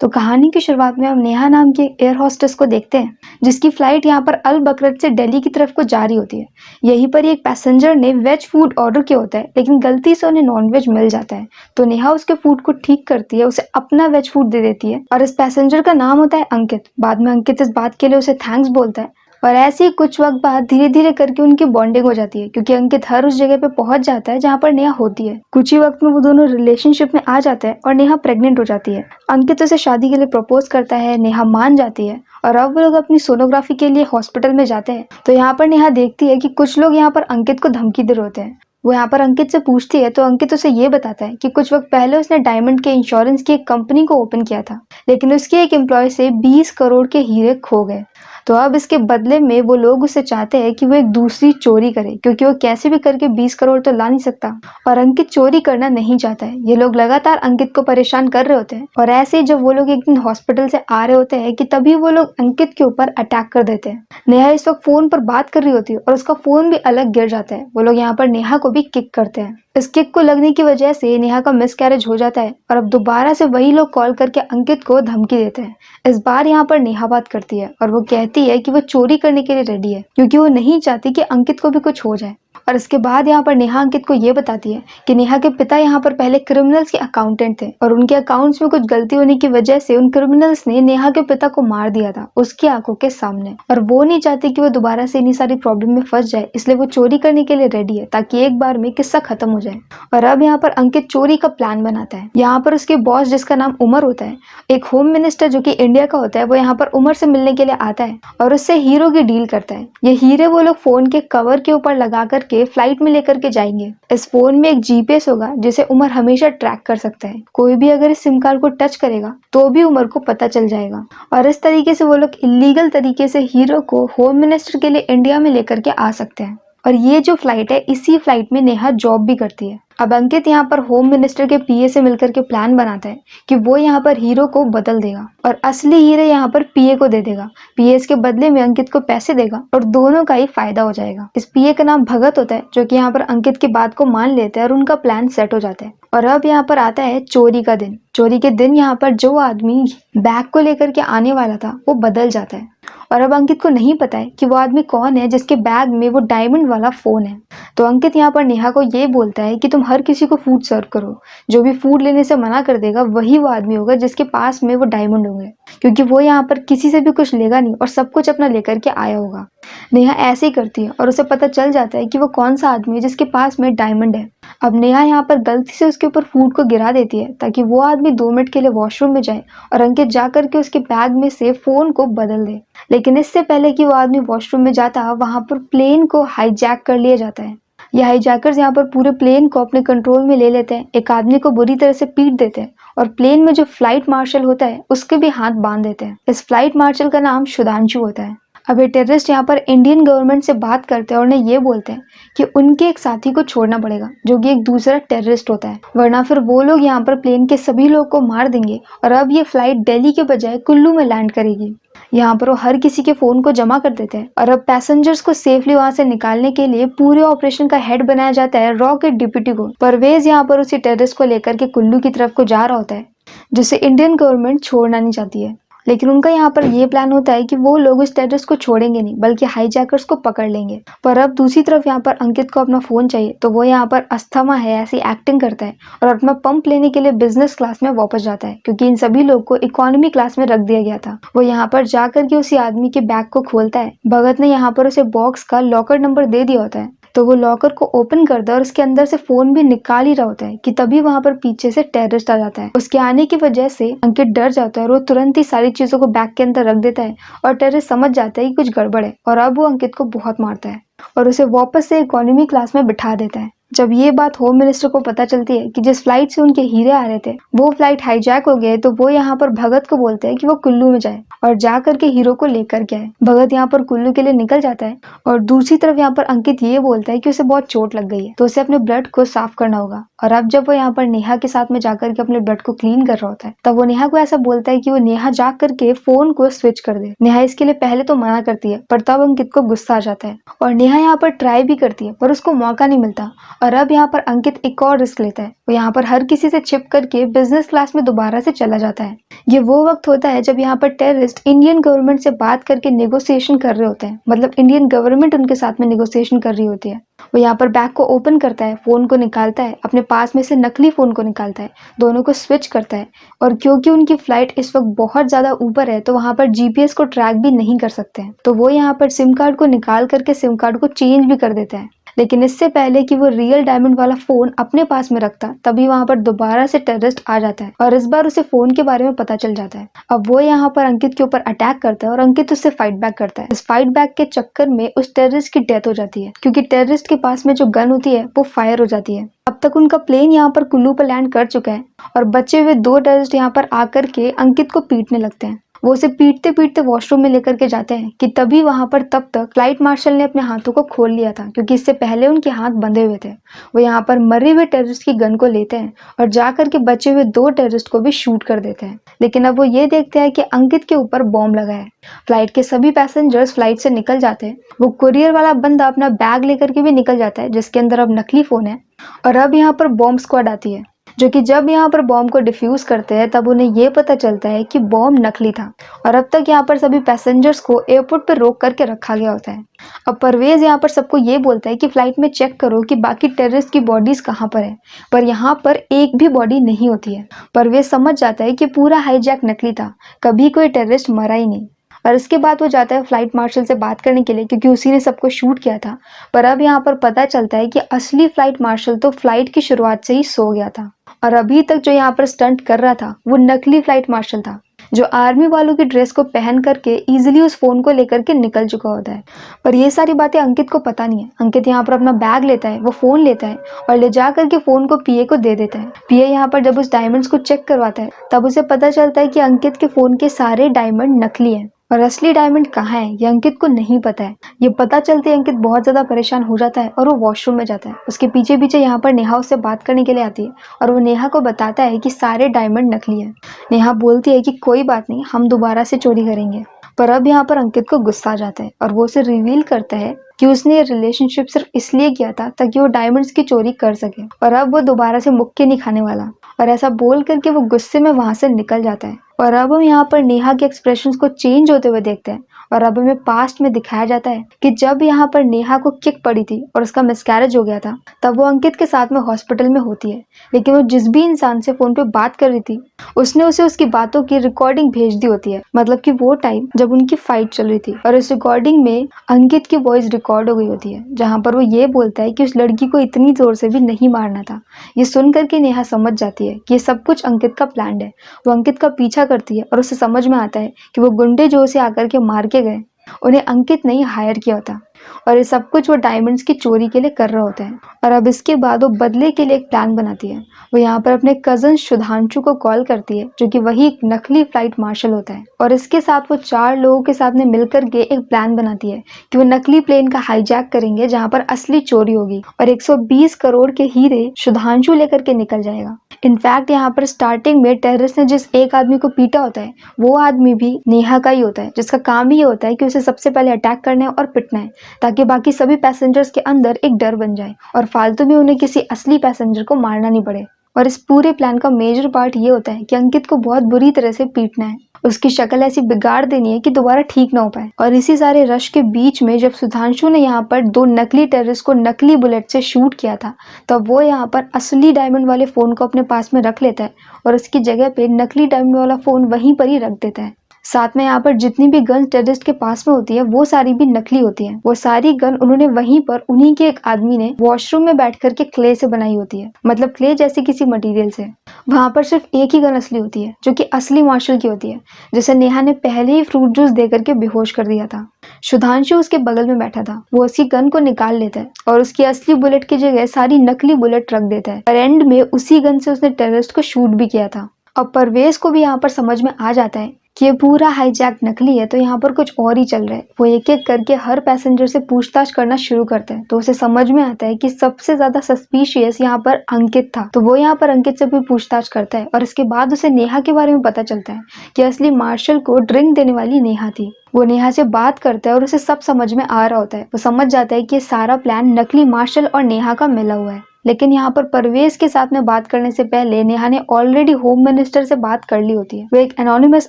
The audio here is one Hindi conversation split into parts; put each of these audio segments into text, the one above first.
तो कहानी की शुरुआत में हम नेहा नाम की एक एयर होस्टेस को देखते हैं जिसकी फ्लाइट यहाँ पर अल बकरत से दिल्ली की तरफ को जा रही होती है। यहीं पर एक पैसेंजर ने वेज फूड ऑर्डर किया होता है लेकिन गलती से उन्हें नॉन वेज मिल जाता है। तो नेहा उसके फूड को ठीक करती है, उसे अपना वेज फूड दे देती है और इस पैसेंजर का नाम होता है अंकित। बाद में अंकित इस बात के लिए उसे थैंक्स बोलता है और ऐसे ही कुछ वक्त बाद धीरे धीरे करके उनकी बॉन्डिंग हो जाती है क्योंकि अंकित हर उस जगह पे पहुंच जाता है जहाँ पर नेहा होती है। कुछ ही वक्त में वो दोनों रिलेशनशिप में आ जाते हैं और नेहा प्रेग्नेंट हो जाती है। अंकित उसे शादी के लिए प्रपोज करता है, नेहा मान जाती है और अब वो लोग अपनी सोनोग्राफी के लिए हॉस्पिटल में जाते हैं। तो यहाँ पर नेहा देखती है कि कुछ लोग यहाँ पर अंकित को धमकी दे रहे होते हैं। वो यहाँ पर अंकित से पूछती है तो अंकित उसे ये बताता है कि कुछ वक्त पहले उसने डायमंड के इंश्योरेंस की एक कंपनी को ओपन किया था लेकिन उसके एक एम्प्लॉय से 20 करोड़ के हीरे खो गए। तो अब इसके बदले में वो लोग उससे चाहते हैं कि वो एक दूसरी चोरी करे क्योंकि वो कैसे भी करके 20 करोड़ तो ला नहीं सकता और अंकित चोरी करना नहीं चाहता है। ये लोग लगातार अंकित को परेशान कर रहे होते हैं और ऐसे ही जब वो लोग एक दिन हॉस्पिटल से आ रहे होते हैं कि तभी वो लोग अंकित के ऊपर अटैक कर देते हैं। नेहा इस वक्त फोन पर बात कर रही होती है और उसका फोन भी अलग गिर जाता है। वो लोग यहाँ पर नेहा को भी किक करते हैं। इस किक को लगने की वजह से नेहा का मिसकैरेज हो जाता है और अब दोबारा से वही लोग कॉल करके अंकित को धमकी देते हैं। इस बार यहाँ पर नेहा बात करती है और वो कहती है कि वो चोरी करने के लिए रेडी है क्योंकि वो नहीं चाहती कि अंकित को भी कुछ हो जाए। और इसके बाद यहाँ पर नेहा अंकित को ये बताती है कि नेहा के पिता यहाँ पर पहले क्रिमिनल्स के अकाउंटेंट थे और उनके अकाउंट्स में कुछ गलती होने की वजह से उन क्रिमिनल्स ने नेहा के पिता को मार दिया था उसकी आंखों के सामने और वो नहीं चाहती कि वो दोबारा से इन्हीं सारी प्रॉब्लम में फंस जाए, इसलिए वो चोरी करने के लिए रेडी है ताकि एक बार में किस्सा खत्म हो जाए। और अब यहाँ पर अंकित चोरी का प्लान बनाता है। यहाँ पर उसके बॉस जिसका नाम उमर होता है, एक होम मिनिस्टर जो कि इंडिया का होता है, वो यहाँ पर उमर से मिलने के लिए आता है और उससे हीरो की डील करता है। ये हीरे वो लोग फोन के कवर के ऊपर लगा करके फ्लाइट में लेकर के जाएंगे। इस फोन में एक जीपीएस होगा जिसे उमर हमेशा ट्रैक कर सकता है। कोई भी अगर इस सिम कार्ड को टच करेगा तो भी उमर को पता चल जाएगा और इस तरीके से वो लोग इलीगल तरीके से हीरो को होम मिनिस्टर के लिए इंडिया में लेकर के आ सकते हैं। और ये जो फ्लाइट है, इसी फ्लाइट में नेहा जॉब भी करती है। अब अंकित यहाँ पर होम मिनिस्टर के पीए से मिलकर के प्लान बनाता है कि वो यहाँ पर हीरो को बदल देगा और असली हीरे यहाँ पर पीए को दे देगा। पीए इसके बदले में अंकित को पैसे देगा और दोनों का ही फायदा हो जाएगा। इस पीए का नाम भगत होता है जो कि यहाँ पर अंकित की बात को मान लेता है और उनका प्लान सेट हो जाता है। और अब यहाँ पर आता है चोरी का दिन। चोरी के दिन यहाँ पर जो आदमी बैग को लेकर के आने वाला था वो बदल जाता है और अब अंकित को नहीं पता है कि वो आदमी कौन है जिसके बैग में वो डायमंड वाला फोन है। तो अंकित यहाँ पर नेहा को ये बोलता है कि तुम हर किसी को फूड सर्व करो, जो भी फूड लेने से मना कर देगा वही वो आदमी होगा जिसके पास में वो डायमंड होंगे, क्योंकि वो यहाँ पर किसी से भी कुछ लेगा नहीं और सब कुछ अपना लेकर के आया होगा। नेहा ऐसे ही करती है और उसे पता चल जाता है कि वो कौन सा आदमी है जिसके पास में डायमंड है। अब नेहा यहाँ पर गलती से उसके ऊपर फूड को गिरा देती है ताकि वो आदमी 2 मिनट के लिए वॉशरूम में जाए और अंकित जाकर के उसके बैग में से फोन को बदल दे। लेकिन इससे पहले कि वो आदमी वॉशरूम में जाता, वहां पर प्लेन को हाईजैक कर लिया जाता है। ये हाईजैकर्स यहाँ पर पूरे प्लेन को अपने कंट्रोल में ले लेते हैं, एक आदमी को बुरी तरह से पीट देते हैं और प्लेन में जो फ्लाइट मार्शल होता है उसके भी हाथ बांध देते हैं। इस फ्लाइट मार्शल का नाम सुधांशु होता है। अब ये टेररिस्ट यहाँ पर इंडियन गवर्नमेंट से बात करते हैं और उन्हें ये बोलते हैं कि उनके एक साथी को छोड़ना पड़ेगा जो कि एक दूसरा टेररिस्ट होता है, वरना फिर वो लोग यहाँ पर प्लेन के सभी लोग को मार देंगे और अब ये फ्लाइट दिल्ली के बजाय कुल्लू में लैंड करेगी। यहाँ पर वो हर किसी के फोन को जमा कर देते हैं और अब पैसेंजर्स को सेफली वहां से निकालने के लिए पूरे ऑपरेशन का हेड बनाया जाता है रॉकेट डिप्टी को। परवेज यहाँ पर उसी टेररिस्ट को लेकर के कुल्लू की तरफ को जा रहा होता है जिसे इंडियन गवर्नमेंट छोड़ना नहीं चाहती है, लेकिन उनका यहाँ पर ये प्लान होता है कि वो लोग उस टेररिस्ट को छोड़ेंगे नहीं बल्कि हाईजैकर्स को पकड़ लेंगे। पर अब दूसरी तरफ यहाँ पर अंकित को अपना फोन चाहिए तो वो यहाँ पर अस्थमा है ऐसी एक्टिंग करता है और अपना पंप लेने के लिए बिजनेस क्लास में वापस जाता है क्योंकि इन सभी लोग को इकोनॉमी क्लास में रख दिया गया था। वो यहाँ पर जाकर के उसी आदमी के बैग को खोलता है। भगत ने यहाँ पर उसे बॉक्स का लॉकर नंबर दे दिया होता है तो वो लॉकर को ओपन करता है और उसके अंदर से फोन भी निकाल ही रहा होता है कि तभी वहां पर पीछे से टेररिस्ट आ जाता है। उसके आने की वजह से अंकित डर जाता है और वो तुरंत ही सारी चीजों को बैग के अंदर रख देता है और टेररिस्ट समझ जाता है कि कुछ गड़बड़ है और अब वो अंकित को बहुत मारता है और उसे वापस से इकोनॉमी क्लास में बिठा देता है। जब ये बात होम मिनिस्टर को पता चलती है कि जिस फ्लाइट से उनके हीरे आ रहे थे वो फ्लाइट हाईजैक हो गए, तो वो यहाँ पर भगत को बोलते हैं कि वो कुल्लू में जाए और जा करके हीरो को लेकर के आए। भगत यहाँ पर कुल्लू के लिए निकल जाता है और दूसरी तरफ यहाँ पर अंकित ये बोलता है कि उसे बहुत चोट लग गई है तो उसे अपने ब्लड को साफ करना होगा। और अब जब वो यहाँ पर नेहा के साथ में जाकर के अपने ब्लड को क्लीन कर रहा होता है तब वो नेहा को ऐसा बोलता है कि वो नेहा जा करके फोन को स्विच कर दे। नेहा इसके लिए पहले तो मना करती है पर तब अंकित को गुस्सा आ जाता है और नेहा यहाँ पर ट्राई भी करती है पर उसको मौका नहीं मिलता और अब यहाँ पर अंकित एक और रिस्क लेता है। वो यहाँ पर हर किसी से छिप करके बिजनेस क्लास में दोबारा से चला जाता है। ये वो वक्त होता है जब यहाँ पर टेररिस्ट इंडियन गवर्नमेंट से बात करके नेगोशिएशन कर रहे होते हैं, मतलब इंडियन गवर्नमेंट उनके साथ में नेगोशिएशन कर रही होती है। वो यहाँ पर बैग को ओपन करता है, फोन को निकालता है, अपने पास में से नकली फोन को निकालता है, दोनों को स्विच करता है। और क्योंकि उनकी फ्लाइट इस वक्त बहुत ज्यादा ऊपर है तो वहां पर जीपीएस को ट्रैक भी नहीं कर सकते हैं, तो वो यहाँ पर सिम कार्ड को निकाल करके सिम कार्ड को चेंज भी कर देता है। लेकिन इससे पहले कि वो रियल डायमंड वाला फोन अपने पास में रखता, तभी वहां पर दोबारा से टेररिस्ट आ जाता है और इस बार उसे फोन के बारे में पता चल जाता है। अब वो यहाँ पर अंकित के ऊपर अटैक करता है और अंकित उससे फाइट बैक करता है। इस फाइट बैक के चक्कर में उस टेररिस्ट की डेथ हो जाती है, क्योंकि टेररिस्ट के पास में जो गन होती है वो फायर हो जाती है। अब तक उनका प्लेन यहाँ पर कुल्लू पर लैंड कर चुका है और बचे हुए 2 टेररिस्ट यहाँ पर आकर के अंकित को पीटने लगते हैं। वो उसे पीटते पीटते वॉशरूम में लेकर के जाते हैं कि तभी वहां पर तब तक फ्लाइट मार्शल ने अपने हाथों को खोल लिया था, क्योंकि इससे पहले उनके हाथ बंधे हुए थे। वो यहाँ पर मरे हुए टेररिस्ट की गन को लेते हैं और जाकर के बचे हुए 2 टेररिस्ट को भी शूट कर देते हैं। लेकिन अब वो ये देखते हैं कि अंकित के ऊपर बॉम्ब लगा है। फ्लाइट के सभी पैसेंजर्स फ्लाइट से निकल जाते हैं। वो कुरियर वाला बंदा अपना बैग लेकर के भी निकल जाता है, जिसके अंदर अब नकली फोन है। और अब यहाँ पर बॉम्ब स्क्वाड आती है, जो कि जब यहाँ पर बॉम्ब को डिफ्यूज करते हैं तब उन्हें ये पता चलता है कि बॉम्ब नकली था। और अब तक यहाँ पर सभी पैसेंजर्स को एयरपोर्ट पर रोक करके रखा गया होता है। अब परवेज यहाँ पर सबको ये बोलता है कि फ्लाइट में चेक करो कि बाकी टेररिस्ट की बॉडीज कहाँ पर है, पर यहाँ पर एक भी बॉडी नहीं होती है। परवेज समझ जाता है कि पूरा हाईजैक नकली था, कभी कोई टेररिस्ट मरा ही नहीं। और इसके बाद वो जाता है फ्लाइट मार्शल से बात करने के लिए, क्योंकि उसी ने सबको शूट किया था। पर अब यहाँ पर पता चलता है कि असली फ्लाइट मार्शल तो फ्लाइट की शुरुआत से ही सो गया था और अभी तक जो यहाँ पर स्टंट कर रहा था वो नकली फ्लाइट मार्शल था, जो आर्मी वालों की ड्रेस को पहन करके इजीली उस फोन को लेकर के निकल चुका होता है। पर ये सारी बातें अंकित को पता नहीं है। अंकित यहाँ पर अपना बैग लेता है, वो फोन लेता है और ले जा करके फोन को पीए को दे देता है। पीए यहाँ पर जब उस डायमंड्स को चेक करवाता है तब उसे पता चलता है कि अंकित के फोन के सारे डायमंड नकली हैं और असली डायमंड कहाँ है ये अंकित को नहीं पता है। ये पता चलते ही अंकित बहुत ज्यादा परेशान हो जाता है और वो वॉशरूम में जाता है। उसके पीछे पीछे यहाँ पर नेहा उससे बात करने के लिए आती है और वो नेहा को बताता है कि सारे डायमंड नकली है। नेहा बोलती है कि कोई बात नहीं, हम दोबारा से चोरी करेंगे। पर अब यहाँ पर अंकित को गुस्सा आ जाता है और वो उसे रिवील करता है कि उसने ये रिलेशनशिप सिर्फ इसलिए किया था ताकि वो डायमंड्स की चोरी कर सके और अब वो दोबारा से मुक्के नहीं खाने वाला। और ऐसा बोल करके वो गुस्से में वहां से निकल जाता है। और अब हम यहाँ पर नेहा के एक्सप्रेशंस को चेंज होते हुए देखते हैं और अब हमें पास्ट में दिखाया जाता है कि जब यहाँ पर नेहा को किक पड़ी थी और उसका मिसकैरेज हो गया था, तब वो अंकित के साथ में हॉस्पिटल में होती है। लेकिन वो जिस भी इंसान से फोन पे बात कर रही थी उसने उसे उसकी बातों की रिकॉर्डिंग भेज दी होती है, मतलब कि वो टाइम जब उनकी फाइट चल रही थी। और इस रिकॉर्डिंग में अंकित की वॉइस रिकॉर्ड हो गई होती है, जहाँ पर वो ये बोलता है कि उस लड़की को इतनी जोर से भी नहीं मारना था। ये सुन करके नेहा समझ जाती है कि ये सब कुछ अंकित का प्लान है। वो अंकित का पीछा करती है और उसे समझ में आता है कि वो गुंडे जो उसे आकर के मार के गए उन्हें अंकित ने ही हायर किया होता और ये सब कुछ वो डायमंड्स की चोरी के लिए कर रहा होता है। और अब इसके बाद वो बदले के लिए एक प्लान बनाती है। वो यहाँ पर अपने कजन सुधांशु को कॉल करती है, जो कि वही एक नकली फ्लाइट मार्शल होता है। और इसके साथ वो 4 लोगों के साथ में मिलकर के एक प्लान बनाती है कि वो नकली प्लेन का हाईजैक करेंगे, जहाँ पर असली चोरी होगी और 120 करोड़ के हीरे सुधांशु लेकर के निकल जाएगा। इनफैक्ट यहाँ पर स्टार्टिंग में टेररिस्ट ने जिस एक आदमी को पीटा होता है वो आदमी भी नेहा का ही होता है, जिसका काम ही ये होता है कि उसे सबसे पहले अटैक करना है और पिटना है, ताकि बाकी सभी पैसेंजर्स के अंदर एक डर बन जाए और फालतू में उन्हें किसी असली पैसेंजर को मारना नहीं पड़े। और इस पूरे प्लान का मेजर पार्ट ये होता है कि अंकित को बहुत बुरी तरह से पीटना है, उसकी शक्ल ऐसी बिगाड़ देनी है कि दोबारा ठीक ना हो पाए। और इसी सारे रश के बीच में जब सुधांशु ने यहाँ पर 2 नकली टेररिस्ट को नकली बुलेट से शूट किया था, तब वो यहाँ पर असली डायमंड वाले फोन को अपने पास में रख लेता है और उसकी जगह पे नकली डायमंड वाला फोन वहीं पर ही रख देता है। साथ में यहाँ पर जितनी भी गन टेररिस्ट के पास में होती है वो सारी भी नकली होती है। वो सारी गन उन्होंने वहीं पर उन्हीं के एक आदमी ने वॉशरूम में बैठ करके क्ले से बनाई होती है, मतलब क्ले जैसे किसी मटेरियल से। वहां पर सिर्फ एक ही गन असली होती है, जो कि असली मार्शल की होती है, जिसे नेहा ने पहले ही फ्रूट जूस दे करके बेहोश कर दिया था। सुधांशु उसके बगल में बैठा था। वो उसकी गन को निकाल लेता है और उसकी असली बुलेट की जगह सारी नकली बुलेट रख देता है और एंड में उसी गन से उसने टेररिस्ट को शूट भी किया था। अब परवेज को भी यहाँ पर समझ में आ जाता है कि ये पूरा हाईजैक नकली है, तो यहाँ पर कुछ और ही चल रहा है। वो एक एक करके हर पैसेंजर से पूछताछ करना शुरू करता है, तो उसे समझ में आता है कि सबसे ज्यादा सस्पिशियस यहाँ पर अंकित था। तो वो यहाँ पर अंकित से भी पूछताछ करता है और इसके बाद उसे नेहा के बारे में पता चलता है कि असली मार्शल को ड्रिंक देने वाली नेहा थी। वो नेहा से बात करता है और उसे सब समझ में आ रहा होता है। वो समझ जाता है कि ये सारा प्लान नकली मार्शल और नेहा का मिला हुआ है। लेकिन यहाँ पर परवेज के साथ में बात करने से पहले नेहा ने ऑलरेडी होम मिनिस्टर से बात कर ली होती है। वो एक एनोनिमस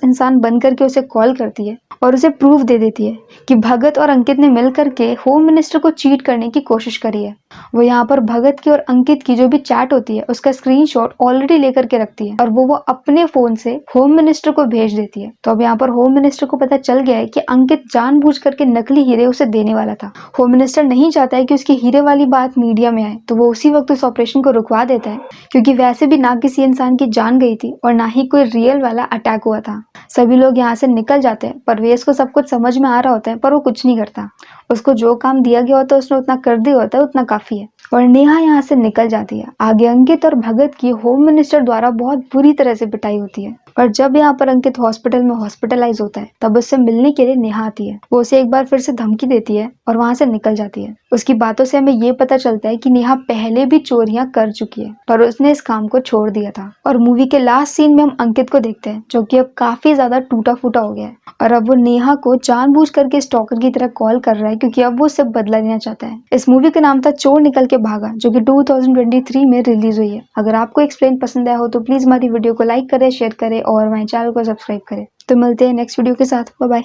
इंसान बन करके उसे कॉल करती है और उसे प्रूफ दे देती है कि भगत और अंकित ने मिल करके होम मिनिस्टर को चीट करने की कोशिश करी है। वो यहाँ पर भगत की और अंकित की जो भी चैट होती है उसका स्क्रीनशॉट ऑलरेडी लेकर के रखती है और वो अपने फोन से होम मिनिस्टर को भेज देती है। तो अब यहाँ पर होम मिनिस्टर को पता चल गया है कि अंकित जानबूझ करके नकली हीरे उसे देने वाला था। होम मिनिस्टर नहीं चाहता है कि उसकी हीरे वाली बात मीडिया में आए, तो वो उसी वक्त उस ऑपरेशन को रुकवा देता है, क्योंकि वैसे भी ना किसी इंसान की जान गई थी और ना ही कोई रियल वाला अटैक हुआ था। सभी लोग यहाँ से निकल जाते हैं। परवेज को सब कुछ समझ में आ रहा होता है पर वो कुछ नहीं करता। उसको जो काम दिया गया होता है उसने उतना कर दिया होता है, उतना काफी है और नेहा यहाँ से निकल जाती है। आगे अंकित और भगत की होम मिनिस्टर द्वारा बहुत बुरी तरह से पिटाई होती है और जब यहाँ पर अंकित हॉस्पिटल में हॉस्पिटलाइज होता है तब उससे मिलने के लिए नेहा आती है। वो उसे एक बार फिर से धमकी देती है और वहां से निकल जाती है। उसकी बातों से हमें ये पता चलता है कि नेहा पहले भी चोरियां कर चुकी है पर उसने इस काम को छोड़ दिया था। और मूवी के लास्ट सीन में हम अंकित को देखते हैं जो कि अब काफी ज्यादा टूटा फूटा हो गया है और अब वो नेहा को जानबूझ करके स्टॉकर की तरह कॉल कर रहा है क्योंकि अब वो उससे बदला लेना चाहता है। इस मूवी का नाम था चोर निकल के भागा, जो कि 2023 में रिलीज हुई है। अगर आपको एक्सप्लेन पसंद आया हो तो प्लीज हमारी वीडियो को लाइक करें, शेयर करें और हमारे चैनल को सब्सक्राइब करें। तो मिलते हैं नेक्स्ट वीडियो के साथ। Bye bye.